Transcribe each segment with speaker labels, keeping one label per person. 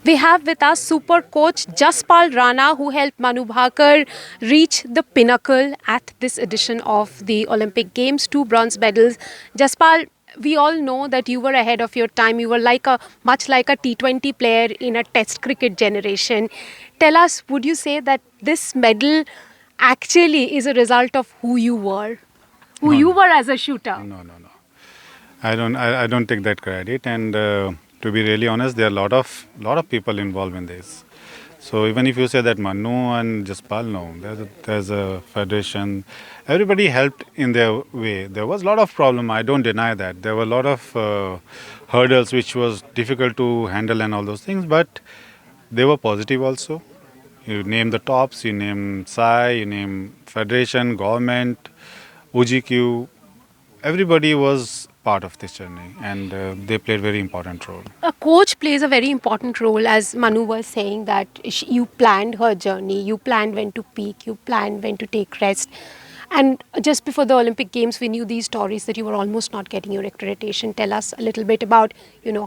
Speaker 1: We have with us super coach Jaspal Rana, who helped Manu Bhaker reach the pinnacle at this edition of the Olympic Games, 2 bronze medals. Jaspal, we all know that you were ahead of your time. You were much like a T20 player in a Test cricket generation. Tell us, would you say that this medal actually is a result of who you were, who
Speaker 2: No,
Speaker 1: you
Speaker 2: no,
Speaker 1: were as a shooter?
Speaker 2: no. I don't take that credit. And to be really honest, there are a lot of people involved in this. So even if you say that Manu and Jaspal, no, there's a federation. Everybody helped in their way. There was a lot of problem. I don't deny that. There were a lot of hurdles which was difficult to handle and all those things. But they were positive also. You name the tops. You name SAI. You name federation, government, UGQ. Everybody was part of this journey, and they played very important role.
Speaker 1: A coach plays a very important role, as Manu was saying, that you planned her journey, you planned when to peak, you planned when to take rest. And just before the Olympic Games, we knew these stories that you were almost not getting your accreditation. Tell us a little bit about,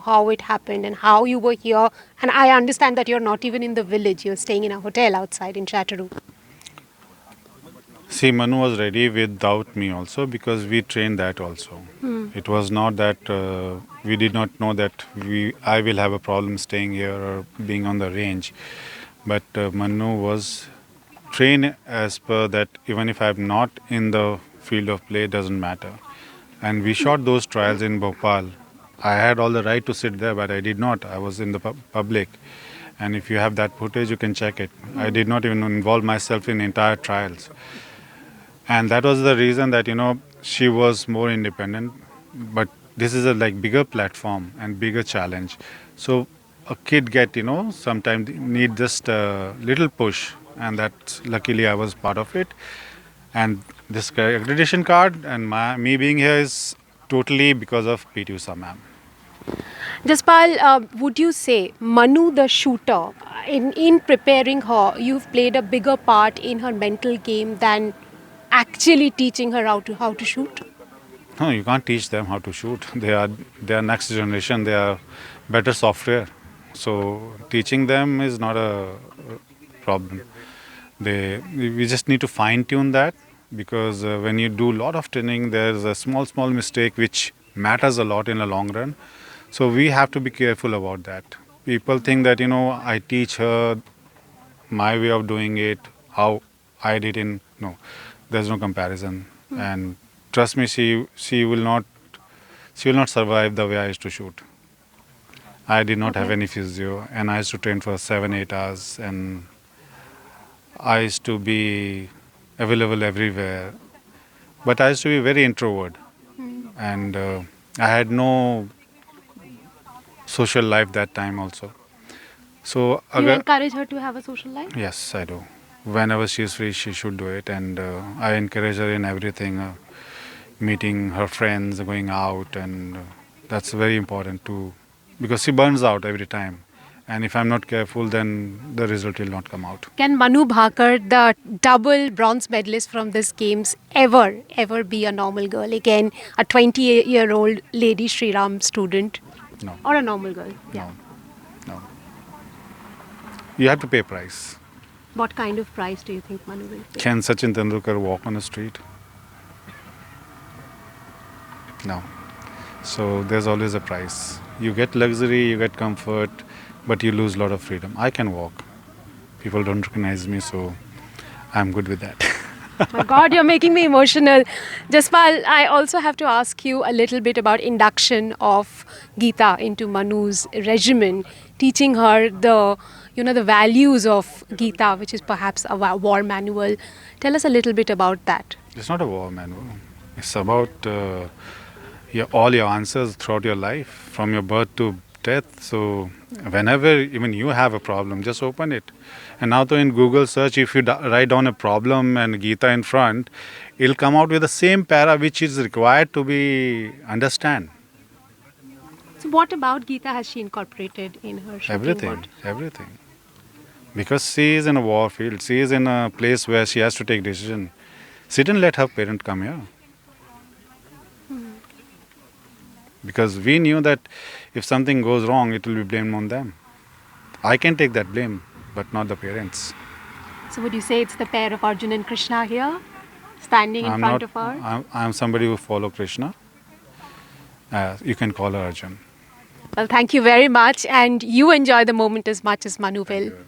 Speaker 1: how it happened and how you were here. And I understand that you're not even in the village; you're staying in a hotel outside in Chatteru.
Speaker 2: See, Manu was ready without me also, because we trained that also. It was not that we did not know that I will have a problem staying here or being on the range. But Manu was trained as per that. Even if I'm not in the field of play, doesn't matter. And we shot those trials in Bhopal. I had all the right to sit there, but I did not. I was in the public. And if you have that footage, you can check it. I did not even involve myself in entire trials. And that was the reason that she was more independent. But this is a bigger platform and bigger challenge. So a kid get sometimes need just a little push, and that luckily I was part of it. And this accreditation card and me being here is totally because of PT Usha ma'am.
Speaker 1: Jaspal, would you say Manu the shooter, in preparing her, you've played a bigger part in her mental game than actually teaching her how to shoot?
Speaker 2: No, you can't teach them how to shoot. They are next generation. They are better software. So teaching them is not a problem. We just need to fine tune that, because when you do a lot of training, there's a small mistake which matters a lot in the long run. So we have to be careful about that. People think that I teach her my way of doing it, how I did in no. There's no comparison, and trust me, she will not survive the way I used to shoot. I did not have
Speaker 1: Okay.
Speaker 2: any physio, and I used to train for 7-8 hours, and I used to be available everywhere. But I used to be very introvert, and I had no social life that time also. So,
Speaker 1: You encourage her to have a social life?
Speaker 2: yes, I do. Whenever she is free, she should do it, and I encourage her in everything, meeting her friends, going out, and that's very important too, because she burns out every time, and if I'm not careful, then the result will not come out.
Speaker 1: Can Manu Bhaker, the double bronze medalist from this games, ever be a normal girl again? A 20-year-old lady Sri Ram student?
Speaker 2: No,
Speaker 1: Or a normal girl? Yeah.
Speaker 2: no. You have to pay price.
Speaker 1: What kind of price do you think Manu will pay?
Speaker 2: Can Sachin Tendulkar walk on the street? No. So there's always a price. You get luxury, you get comfort, but you lose a lot of freedom. I can walk. People don't recognize me, so I'm good with that.
Speaker 1: My God, you're making me emotional. Jaspal, I also have to ask you a little bit about induction of Gita into Manu's regimen, teaching her the values of Gita, which is perhaps a war manual. Tell us a little bit about that.
Speaker 2: It's not a war manual. It's about all your answers throughout your life, from your birth to death. So whenever even you have a problem, just open it. And now, though, in Google search, if you write down a problem and Gita in front, it'll come out with the same para which is required to be understand.
Speaker 1: So, what about Gita has she incorporated in her shooting?
Speaker 2: Everything. Because she is in a war field, she is in a place where she has to take decision. She didn't let her parent come here. Because we knew that if something goes wrong, it will be blamed on them. I can take that blame, but not the parents.
Speaker 1: So would you say it's the pair of Arjun and Krishna here, standing in
Speaker 2: I'm
Speaker 1: front
Speaker 2: not.
Speaker 1: of her?
Speaker 2: I'm somebody who follow Krishna. You can call her Arjun.
Speaker 1: Well, thank you very much, and you enjoy the moment as much as Manu will.
Speaker 2: you.